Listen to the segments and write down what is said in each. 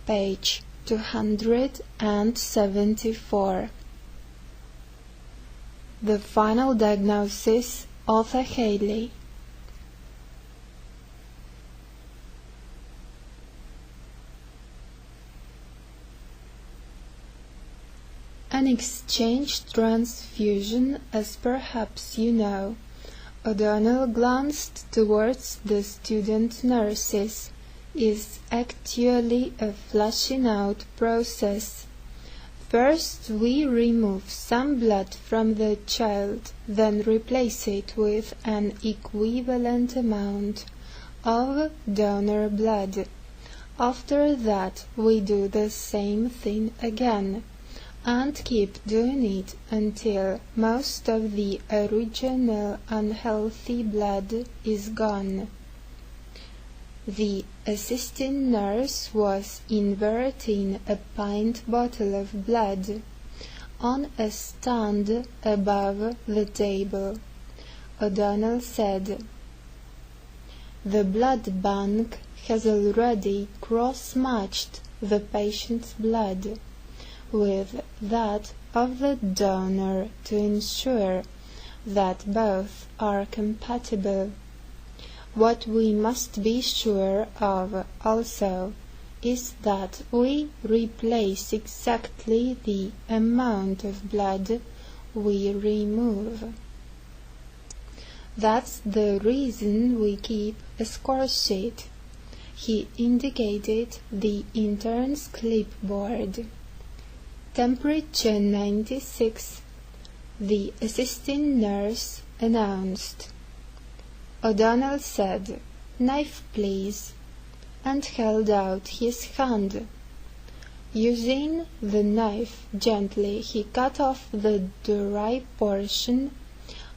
page 274. The final diagnosis, author Hailey. An exchange transfusion, as perhaps you know. O'Donnell glanced towards the student nurses. Is actually a flushing out process. First we remove some blood from the child, then replace it with an equivalent amount of donor blood. After that we do the same thing again, and keep doing it until most of the original unhealthy blood is gone. The assisting nurse was inverting a pint bottle of blood on a stand above the table. O'Donnell said, "The blood bank has already cross-matched the patient's blood with that of the donor to ensure that both are compatible. What we must be sure of also is that we replace exactly the amount of blood we remove. That's the reason we keep a score sheet." He indicated the intern's clipboard. "Temperature 96, the assisting nurse announced. O'Donnell said, "Knife, please," and held out his hand. Using the knife gently, he cut off the dry portion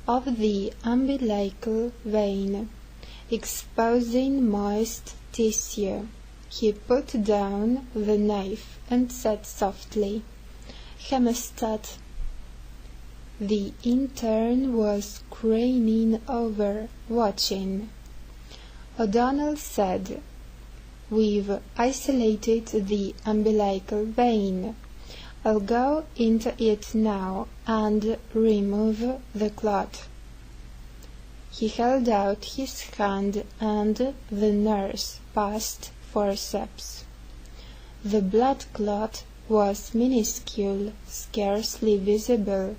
of the umbilical vein, exposing moist tissue. He put down the knife and said softly, "Hemostat." The intern was craning over, watching. O'Donnell said, "We've isolated the umbilical vein. I'll go into it now and remove the clot." He held out his hand and the nurse passed forceps. The blood clot was minuscule, scarcely visible,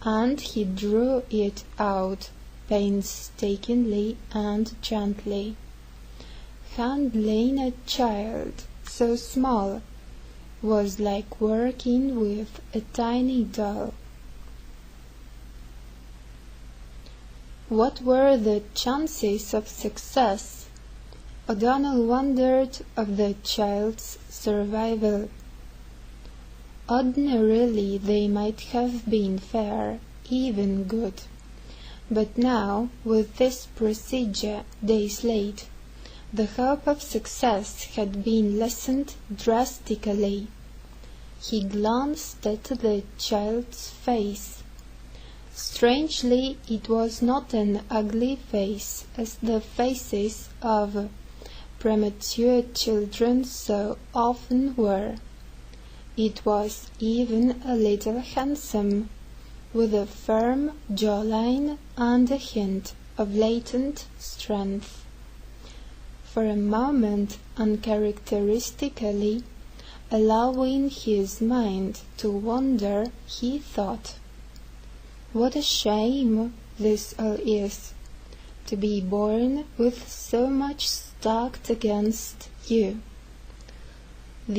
and he drew it out painstakingly and gently. Handling a child so small was like working with a tiny doll. What were the chances of success? O'Donnell wondered of the child's survival. Ordinarily they might have been fair, even good. But now, with this procedure days late, the hope of success had been lessened drastically. He glanced at the child's face. Strangely, it was not an ugly face, as the faces of premature children so often were. It was even a little handsome, with a firm jawline and a hint of latent strength. For a moment, uncharacteristically, allowing his mind to wander, he thought, "What a shame this all is, to be born with so much stacked against you."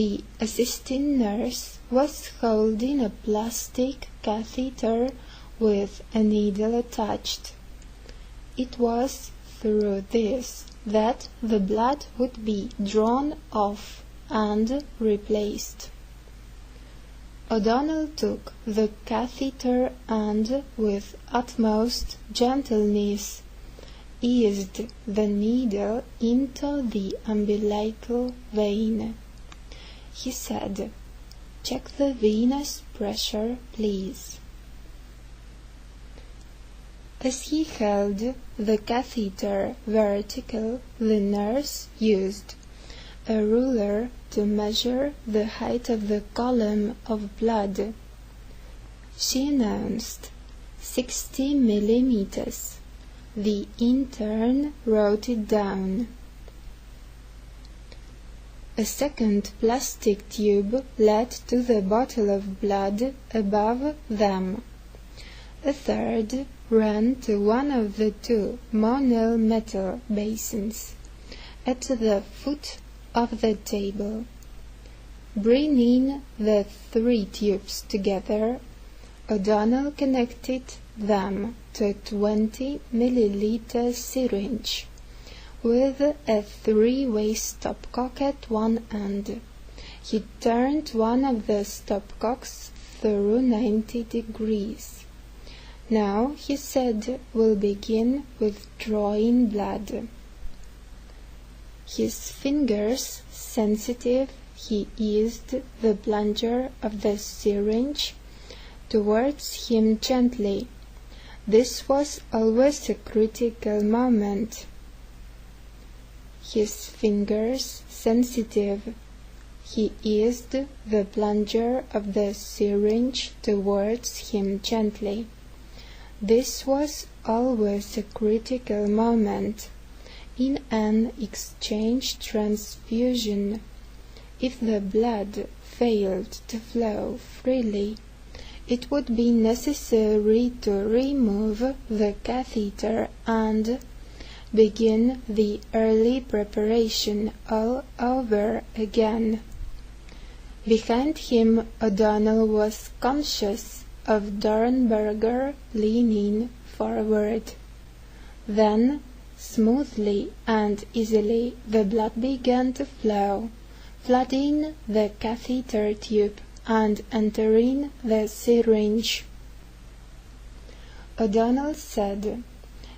The assisting nurse was holding a plastic catheter with a needle attached. It was through this that the blood would be drawn off and replaced. O'Donnell took the catheter and, with utmost gentleness, eased the needle into the umbilical vein. He said, "Check the venous pressure, please." As he held the catheter vertical, the nurse used a ruler to measure the height of the column of blood. She announced 60 millimeters. The intern wrote it down. A second plastic tube led to the bottle of blood above them. A third ran to one of the two Monel-metal basins at the foot of the table. Bringing the three tubes together, O'Donnell connected them to a 20 milliliter syringe with a three-way stopcock at one end. He turned one of the stopcocks through 90 degrees. Now, he said, we'll begin with drawing blood. His fingers sensitive, he eased the plunger of the syringe towards him gently. This was always a critical moment. His fingers sensitive, he eased the plunger of the syringe towards him gently. This was always a critical moment in an exchange transfusion. If the blood failed to flow freely, it would be necessary to remove the catheter and begin the early preparation all over again. Behind him, O'Donnell was conscious of Dornberger leaning forward. Then, smoothly and easily, the blood began to flow, flooding the catheter tube and entering the syringe. O'Donnell said,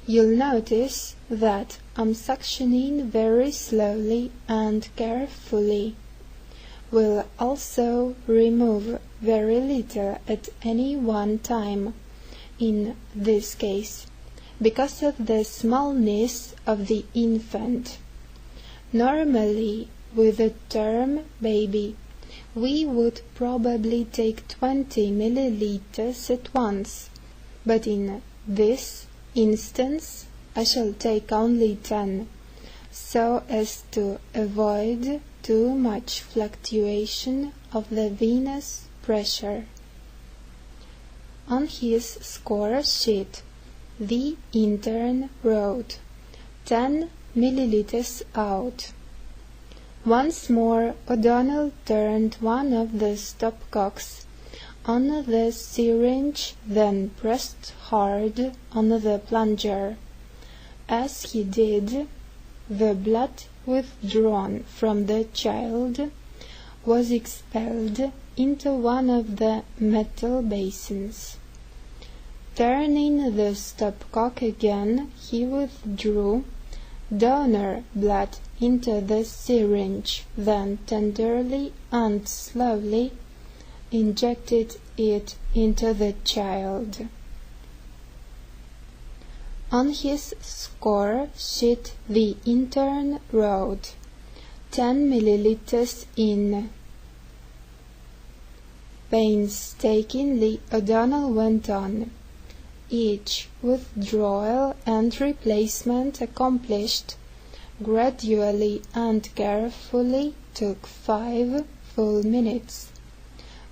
"You'll notice that I'm suctioning very slowly and carefully. We'll also remove very little at any one time, in this case, because of the smallness of the infant. Normally, with a term baby, we would probably take 20 milliliters at once, but in this instance I shall take only 10, so as to avoid too much fluctuation of the venous pressure." On his score sheet, the intern wrote 10 milliliters out. Once more O'Donnell turned one of the stopcocks on the syringe, then pressed hard on the plunger. As he did, the blood withdrawn from the child was expelled into one of the metal basins. Turning the stopcock again, he withdrew donor blood into the syringe, then tenderly and slowly injected it into the child. On his score sheet, the intern wrote 10 milliliters in. Painstakingly, O'Donnell went on. Each withdrawal and replacement accomplished gradually and carefully took 5 full minutes.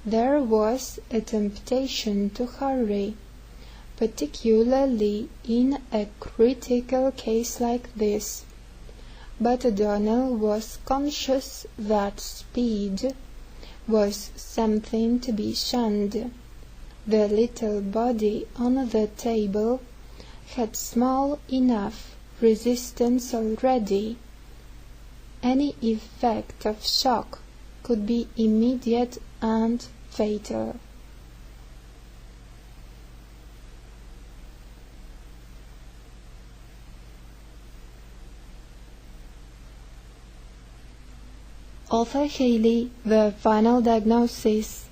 There was a temptation to hurry, particularly in a critical case like this, but O'Donnell was conscious that speed was something to be shunned. The little body on the table had small enough resistance already. Any effect of shock could be immediate and fatal. Артура Хейли, The Final Diagnosis.